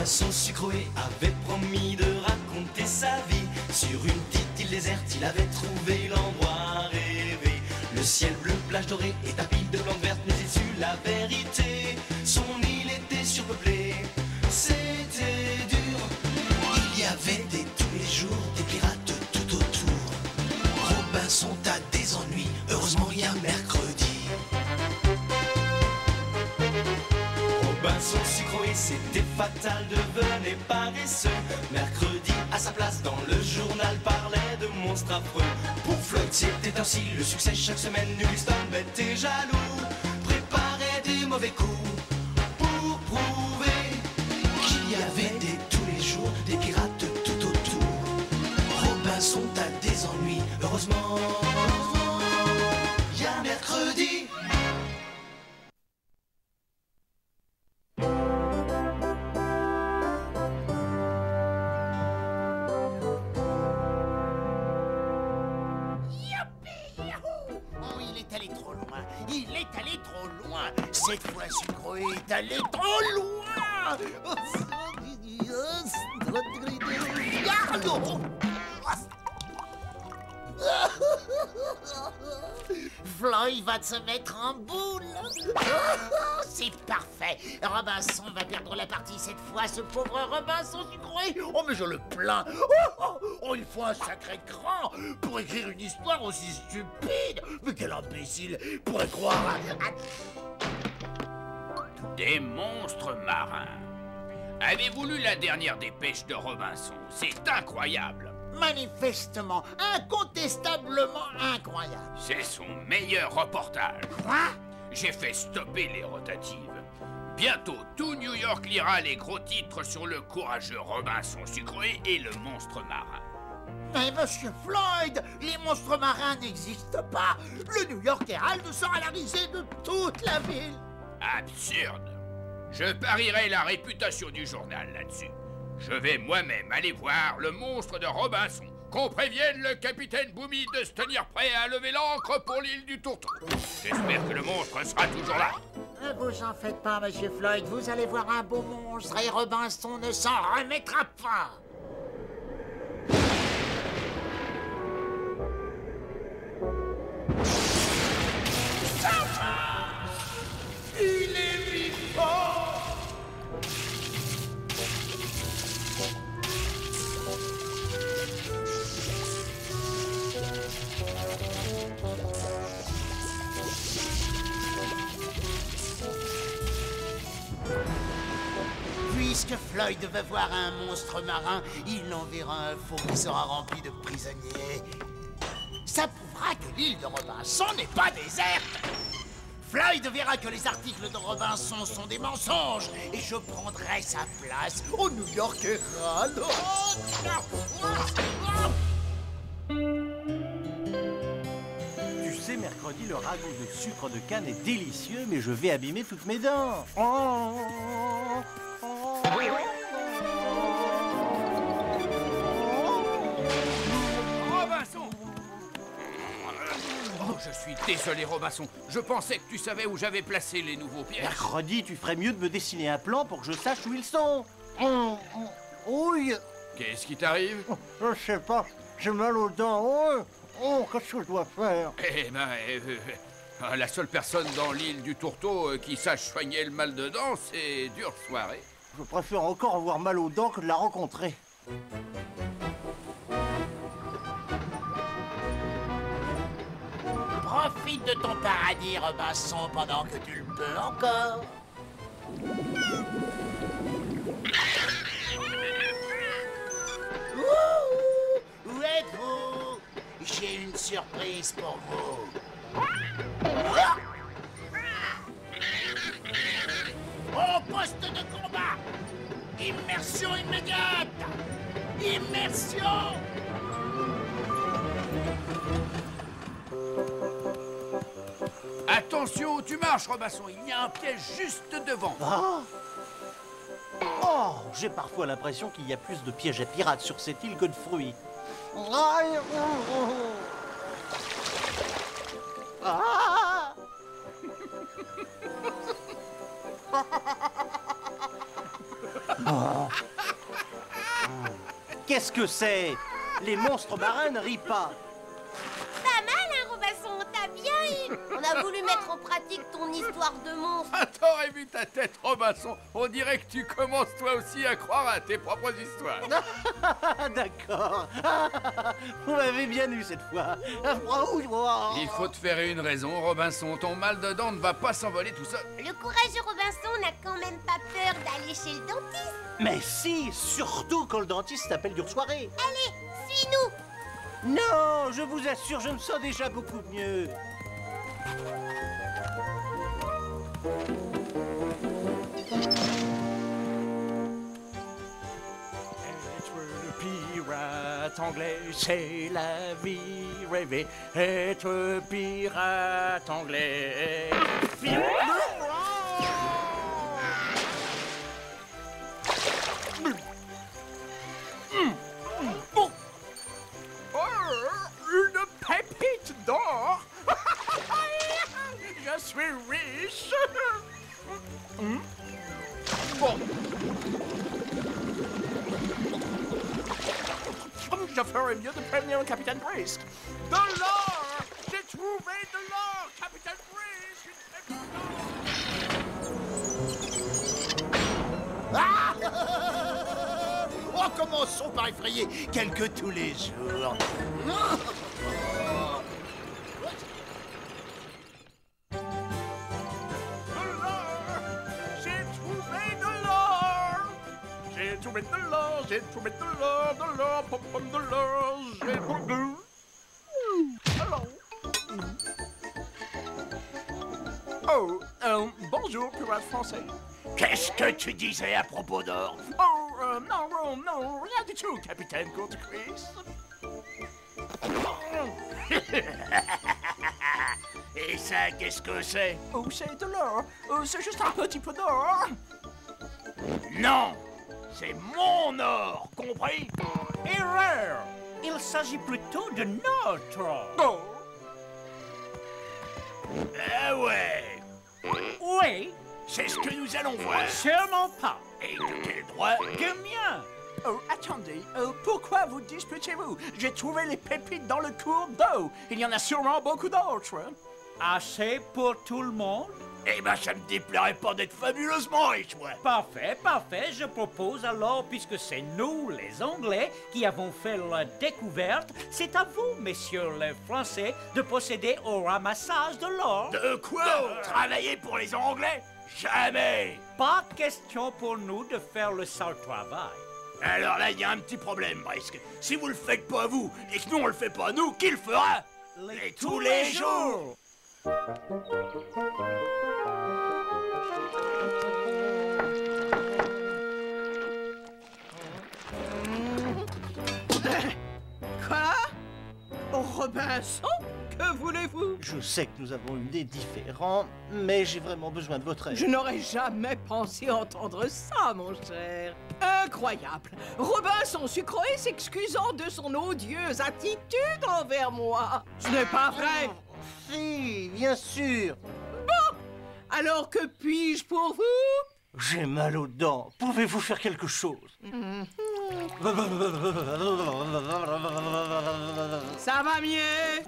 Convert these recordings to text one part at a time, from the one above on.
Robinson Sucroé avait promis de raconter sa vie. Sur une petite île déserte, il avait trouvé l'endroit rêvé. Le ciel bleu, plage dorée et tapis de plantes vertes, mais il sut la vérité. Son île était surpeuplée, c'était dur. Il y avait tous les jours des pirates tout autour. Robinson, t'as des ennuis, heureusement il y a mercredi. Robinson Sucroé, c'était fatal, devenait paresseux. Mercredi, à sa place dans le journal, parlait de monstres affreux. Pour Floyd, c'était ainsi le succès chaque semaine. Nulliston, bête et jaloux, préparait des mauvais coups pour prouver qu'il y avait tous les jours des pirates tout autour. Robinson, t'as des ennuis, heureusement il y a mercredi. Cette fois, Sucroé est allé trop loin. Floyd va se mettre en boule. C'est parfait. Robinson va perdre la partie cette fois, ce pauvre Robinson Sucroé. Oh, mais je le plains. Oh, il faut un sacré cran pour écrire une histoire aussi stupide. Mais quel imbécile pourrait croire à... Des monstres marins. Avez-vous lu la dernière dépêche de Robinson? C'est incroyable. Manifestement, incontestablement incroyable. C'est son meilleur reportage. Quoi? J'ai fait stopper les rotatives. Bientôt, tout New York lira les gros titres sur le courageux Robinson Sucroé et le monstre marin. Mais monsieur Floyd, les monstres marins n'existent pas. Le New York Herald sera la risée de toute la ville. Absurde. Je parierai la réputation du journal là-dessus. Je vais moi-même aller voir le monstre de Robinson. Qu'on prévienne le capitaine Boomy de se tenir prêt à lever l'ancre pour l'île du Tourteau. J'espère que le monstre sera toujours là. Ne vous en faites pas, monsieur Floyd. Vous allez voir un beau monstre et Robinson ne s'en remettra pas. Il est vivant. Puisque Floyd veut voir un monstre marin, il enverra un faux qui sera rempli de prisonniers. Ça prouvera que l'île de Robinson n'est pas déserte. Floyd verra que les articles de Robinson sont des mensonges et je prendrai sa place au New York Herald. Tu sais, mercredi, le ragoût de sucre de canne est délicieux, mais je vais abîmer toutes mes dents. Oh. Robinson! Oh, je suis désolé, Robinson. Je pensais que tu savais où j'avais placé les nouveaux pièges. Mercredi, tu ferais mieux de me dessiner un plan pour que je sache où ils sont. Oui. Qu'est-ce qui t'arrive? Je sais pas, j'ai mal aux dents. Qu'est-ce que je dois faire? Eh ben, la seule personne dans l'île du Tourteau qui sache soigner le mal de dents, c'est dure soirée. Je préfère encore avoir mal aux dents que de la rencontrer. Profite de ton paradis, Robinson, pendant que tu le peux encore. Où êtes-vous? J'ai une surprise pour vous. Au poste de combat! Immersion immédiate! Immersion! Attention où tu marches, Robinson. Il y a un piège juste devant. Ah. Oh, j'ai parfois l'impression qu'il y a plus de pièges à pirates sur cette île que de fruits. Aïe. Ah. Oh. Qu'est-ce que c'est? Les monstres marins ne rient pas. Pas mal, hein, Robinson, t'as bien eu. On a voulu mettre en pratique ton histoire de monstre. Ah, t'aurais vu ta tête, Robinson. On dirait que tu commences toi aussi à croire à tes propres histoires. D'accord. Vous m'avez bien eu cette fois. Il faut te faire une raison, Robinson. Ton mal de dents ne va pas s'envoler tout seul. Le courageux Robinson n'a quand même pas peur d'aller chez le dentiste. Mais si, surtout quand le dentiste s'appelle dure soirée. Allez, suis-nous. Non, je vous assure, je me sens déjà beaucoup mieux. Être pirate anglais, c'est la vie rêvée. Être pirate anglais. Une pépite d'or. Je suis riche. Bon. Je ferais mieux de prévenir le capitaine Brisk. De l'or! J'ai trouvé de l'or, capitaine Brisk! Une pépite d'or. Oh, commençons par effrayer quelques tous les jours. J'ai trouvé de l'or, j'ai trouvé de l'or, de l'or, pom pom de l'or, j'ai trouvé de l'or. Oh, bonjour, pirate français. Qu'est-ce que tu disais à propos d'or? Oh, non, rien du tout, capitaine Courtecuisse. Et ça, qu'est-ce que c'est? Oh, c'est de l'or. C'est juste un petit peu d'or. Non! C'est mon or, compris? Erreur! Il s'agit plutôt de notre or. Oh. Ah ouais! Oui, C'est ce que nous allons voir. sûrement pas. Et de quel droit? Que mien. Oh, attendez, pourquoi vous disputez-vous? J'ai trouvé les pépites dans le cours d'eau. Il y en a sûrement beaucoup d'autres. Assez pour tout le monde? Eh ben, ça me déplairait pas d'être fabuleusement riche, moi. Parfait, parfait. Je propose alors, puisque c'est nous, les Anglais, qui avons fait la découverte, c'est à vous, messieurs les Français, de procéder au ramassage de l'or. De quoi? Travailler pour les Anglais? Jamais! Pas question pour nous de faire le sale travail. Alors là, il y a un petit problème, presque. Si vous le faites pas vous, et que nous on le fait pas nous, qui le fera? Et tous les jours! Quoi? Oh, Robinson? Que voulez-vous? Je sais que nous avons eu des différends, mais j'ai vraiment besoin de votre aide. Je n'aurais jamais pensé entendre ça, mon cher. Incroyable. Robinson Sucroé s'excusant de son odieuse attitude envers moi. Ce n'est pas vrai. Si, bien sûr. Alors que puis-je pour vous? J'ai mal aux dents. Pouvez-vous faire quelque chose? Ça va mieux?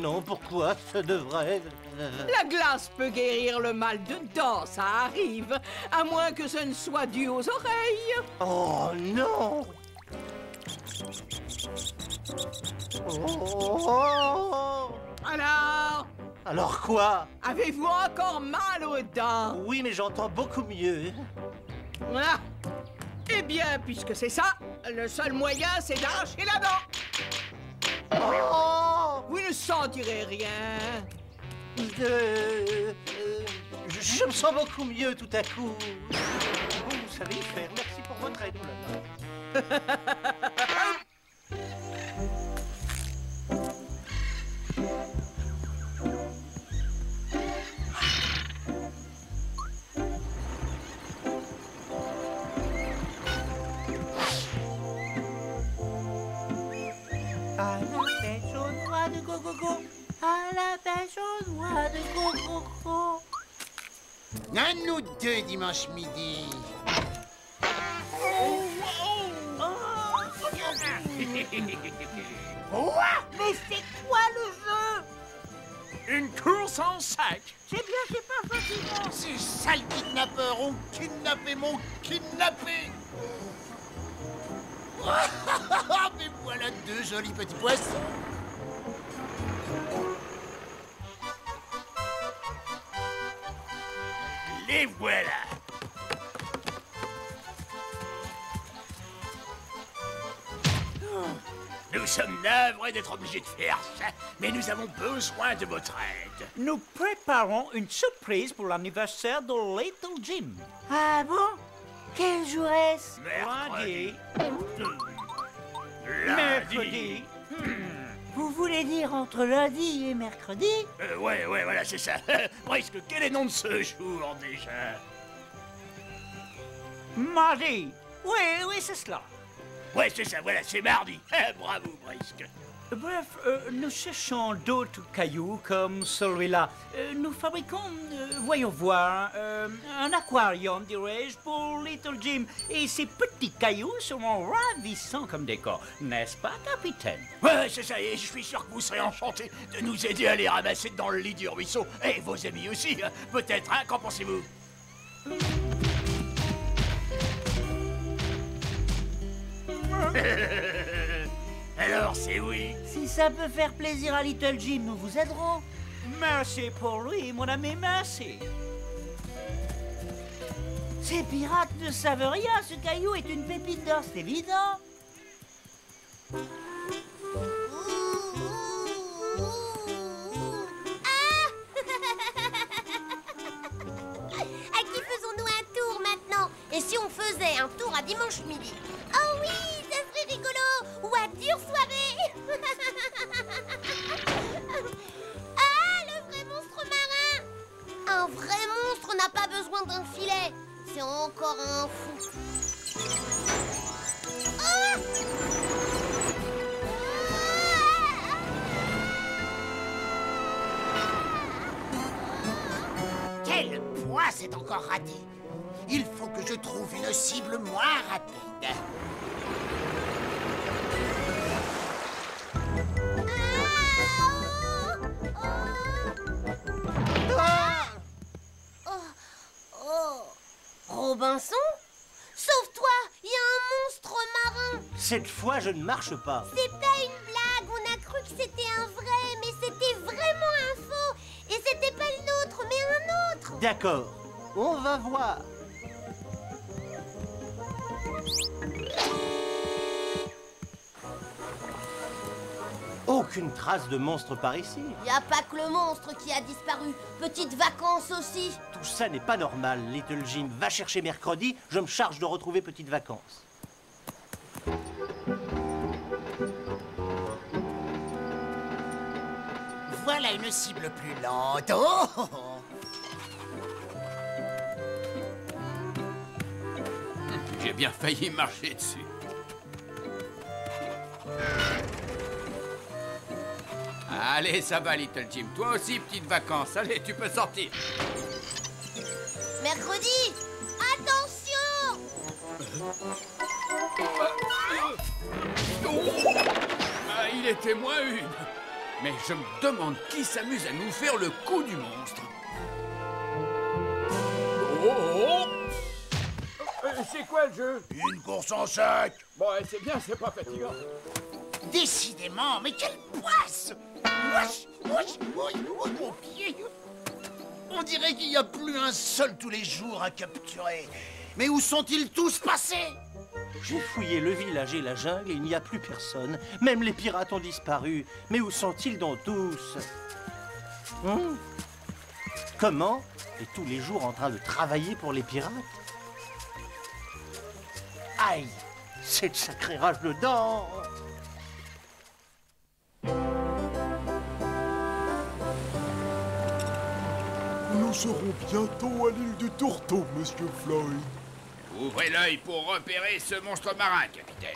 Non, pourquoi? Ça devrait... La glace peut guérir le mal de dents, ça arrive. À moins que ce ne soit dû aux oreilles. Oh non! Oh! Alors, quoi? avez-vous encore mal aux dents? Oui, mais j'entends beaucoup mieux. Ah. Eh bien, puisque c'est ça, le seul moyen, c'est d'arracher la dent. Oh! Vous ne sentirez rien. Je me sens beaucoup mieux tout à coup. Vous savez le faire. Merci pour votre aide. Oh là là. À la pêche aux noix de go-go-go, à la pêche aux noix de go-go-go. Un nous deux dimanche midi. Quoi? Mais c'est quoi le jeu? Une course en sac. C'est bien, c'est pas fatigant. Ces sales kidnappeurs ont kidnappé mon kidnappé. Mais voilà deux jolis petits poissons. Les voilà. Nous sommes navrés d'être obligés de faire ça, mais nous avons besoin de votre aide. Nous préparons une surprise pour l'anniversaire de Little Jim. Ah bon? Quel jour est-ce? Lundi. Lundi. Mercredi. Vous voulez dire entre lundi et mercredi? Ouais, voilà, c'est ça. Presque, quel est le nom de ce jour, déjà? Mardi. Oui, c'est cela. Ouais, c'est ça, voilà, c'est mardi. Bravo, Brisque. Bref, nous cherchons d'autres cailloux comme celui-là. Nous fabriquons, voyons voir, un aquarium, dirais-je, pour Little Jim. Et ces petits cailloux seront ravissants comme décor, n'est-ce pas, capitaine? Ouais, c'est ça, et je suis sûr que vous serez enchantés de nous aider à les ramasser dans le lit du ruisseau. Et vos amis aussi, peut-être, hein, qu'en pensez-vous? Alors, c'est oui. Si ça peut faire plaisir à Little Jim, nous vous aiderons. Merci pour lui, mon ami, merci. Ces pirates ne savent rien, ce caillou est une pépite d'or, c'est évident. À qui faisons-nous un tour maintenant? Et si on faisait un tour à dimanche midi? Oh oui, ça serait rigolo! Ou à dure soirée! Ah, le vrai monstre marin! Un vrai monstre n'a pas besoin d'un filet. C'est encore un fou. Ah! Quel poids, c'est encore raté. Il faut que je trouve une cible moins rapide. Robinson? Sauve-toi! Il y a un monstre marin! Cette fois, je ne marche pas. C'est pas une blague! On a cru que c'était un vrai, mais c'était vraiment un faux! Et c'était pas le nôtre, mais un autre! D'accord, on va voir. Aucune trace de monstre par ici. Y a pas que le monstre qui a disparu. Petites vacances aussi. Tout ça n'est pas normal. Little Jim, va chercher mercredi. Je me charge de retrouver Petites Vacances. Voilà une cible plus lente. Oh! J'ai bien failli marcher dessus. Allez, ça va, Little Jim. Toi aussi, Petites Vacances. Allez, tu peux sortir. Mercredi! Attention! Ah, il était moins une. Mais je me demande qui s'amuse à nous faire le coup du monstre. C'est quoi le jeu? Une course en sac. Bon, c'est bien, c'est pas fatigant. Décidément, mais quelle poisse! Wesh, wesh, wesh, wesh, mon pied! On dirait qu'il n'y a plus un seul tous les jours à capturer. Mais où sont-ils tous passés? J'ai fouillé le village et la jungle et il n'y a plus personne. Même les pirates ont disparu. Mais où sont-ils donc tous? Comment? Et tous les jours en train de travailler pour les pirates? Aïe! C'est de sacré rage dedans! Nous serons bientôt à l'île du Tourteau, Monsieur Floyd. Ouvrez l'œil pour repérer ce monstre marin, capitaine.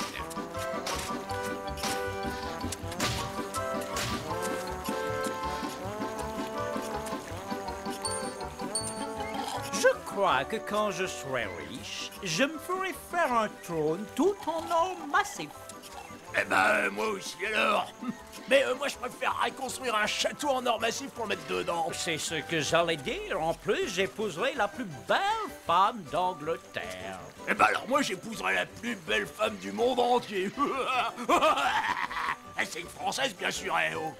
Je crois que quand je serai riche, je me ferai faire un trône tout en or massif. Eh ben, moi aussi alors. Mais moi, je préférerais construire un château en or massif pour le mettre dedans. C'est ce que j'allais dire. En plus, j'épouserai la plus belle femme d'Angleterre. Eh ben alors, moi, j'épouserais la plus belle femme du monde entier. C'est une Française, bien sûr, eh oh.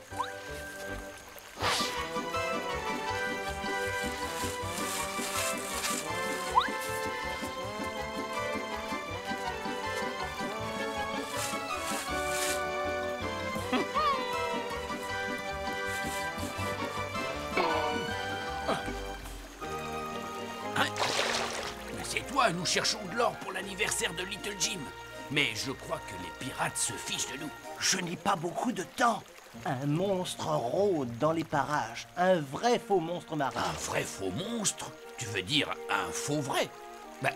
C'est toi, nous cherchons de l'or pour l'anniversaire de Little Jim. Mais je crois que les pirates se fichent de nous. Je n'ai pas beaucoup de temps. Un monstre rôde dans les parages. Un vrai faux monstre marin. Un vrai faux monstre? Tu veux dire un faux vrai? Bah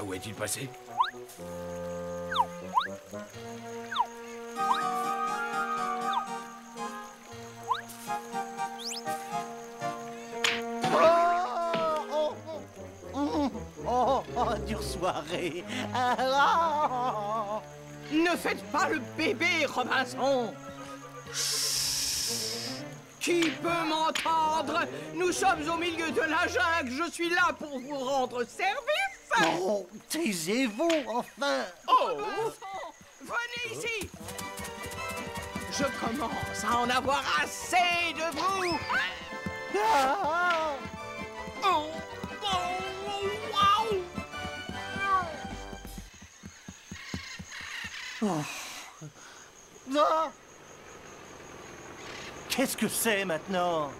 où est-il passé? Dure soirée. Ne faites pas le bébé, Robinson. Qui peut m'entendre? Nous sommes au milieu de la jungle. Je suis là pour vous rendre service. Oh, taisez-vous, enfin. Oh, venez ici. Je commence à en avoir assez de vous. Oh, wow. Ah! Qu'est-ce que c'est maintenant?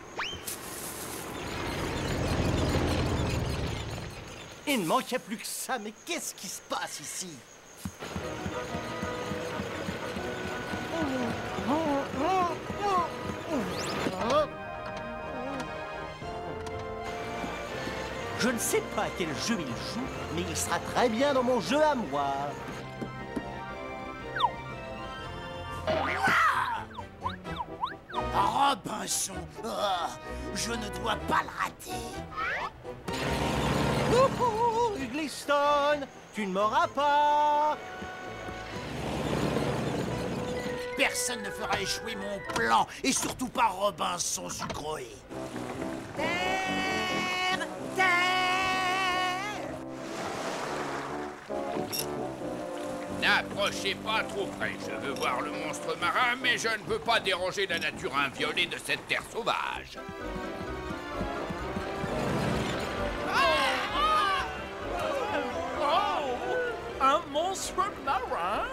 Il ne manquait plus que ça, mais qu'est-ce qui se passe ici? Je ne sais pas à quel jeu il joue, mais il sera très bien dans mon jeu à moi. Robinson, je ne dois pas le rater. Ugly-Stone, tu ne m'auras pas. Personne ne fera échouer mon plan, et surtout pas Robinson sucré. Terre, terre. N'approchez pas trop près. Je veux voir le monstre marin, mais je ne veux pas déranger la nature inviolée de cette terre sauvage. Un monstre marin?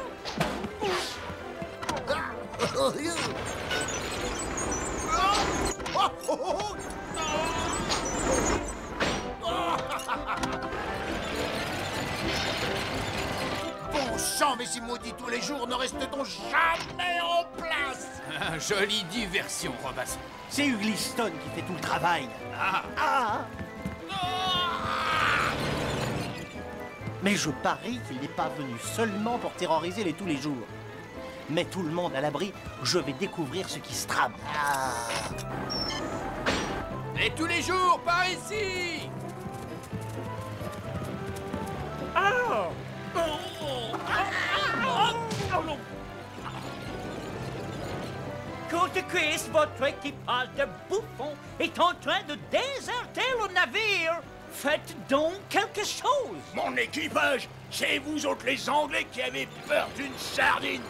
Bon sang, mais si maudit tous les jours, ne reste-t-on jamais en place? Jolie diversion, Robinson. C'est Ugly-Stone qui fait tout le travail. Mais je parie qu'il n'est pas venu seulement pour terroriser les tous les jours. Mets tout le monde à l'abri, je vais découvrir ce qui se trame. Et tous les jours, par ici! Côte Chris, votre équipage de bouffons est en train de déserter le navire. Faites donc quelque chose. Mon équipage, c'est vous autres les Anglais qui avez peur d'une sardine.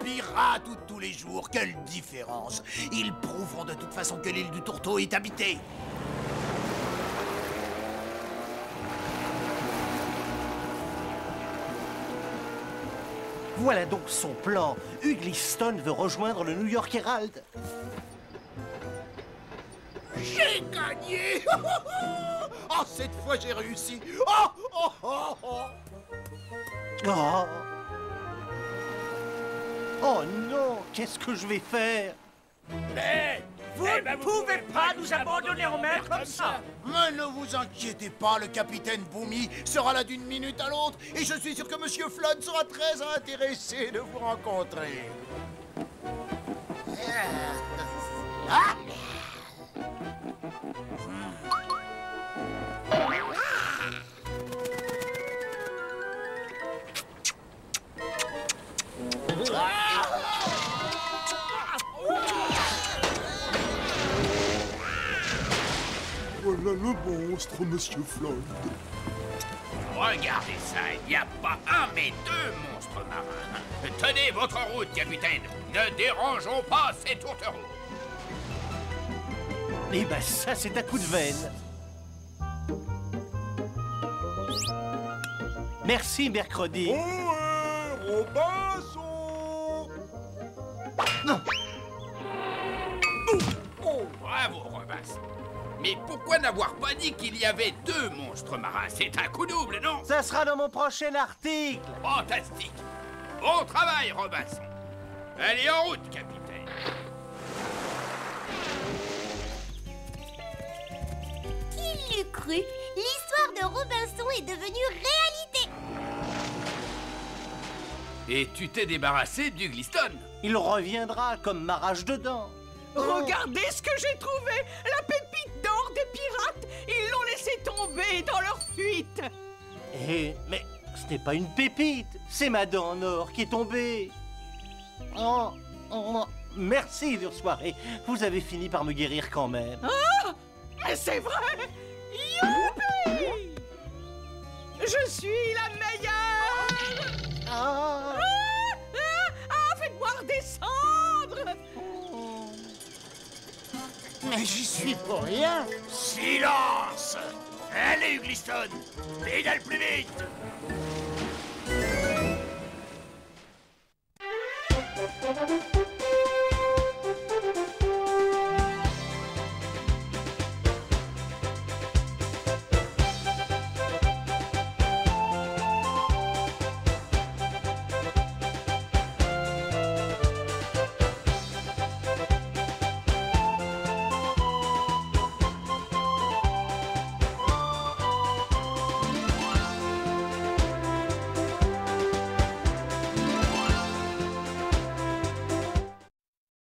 Pirates ou tous les jours, quelle différence! Ils prouveront de toute façon que l'île du Tourteau est habitée. Voilà donc son plan. Ugly-Stone veut rejoindre le New York Herald. J'ai gagné! Oh, cette fois j'ai réussi! Oh non, qu'est-ce que je vais faire? Vous ne pouvez pas nous abandonner en mer comme ça. Mais ne vous inquiétez pas, le capitaine Boomy sera là d'une minute à l'autre et je suis sûr que Monsieur Flood sera très intéressé de vous rencontrer. monstres, monsieur Floyd. Regardez ça, il n'y a pas un mais deux monstres marins. Tenez votre route, capitaine. Ne dérangeons pas ces tourtereaux. Eh ben ça, c'est un coup de veine. Merci, mercredi. Ohé, Robinson! Non. Oh, bravo, Robinson. Mais pourquoi n'avoir pas dit qu'il y avait deux monstres marins? C'est un coup double, non? Ça sera dans mon prochain article. Fantastique. Bon travail, Robinson. Allez, en route, capitaine. Qui l'eût cru? L'histoire de Robinson est devenue réalité. Et tu t'es débarrassé du Gliston? Il reviendra comme ma rage de dents. Regardez ce que j'ai trouvé! La pépite d'or des pirates! Ils l'ont laissé tomber dans leur fuite! Mais ce n'est pas une pépite, c'est ma dent en or qui est tombée. Oh, merci, Dure Soirée. Vous avez fini par me guérir quand même. Ah! Mais c'est vrai! Youpi! Je suis la meilleure! Ah. Faites-moi redescendre! Mais j'y suis pour rien. Silence! Allez, Gliston! Pédale plus vite!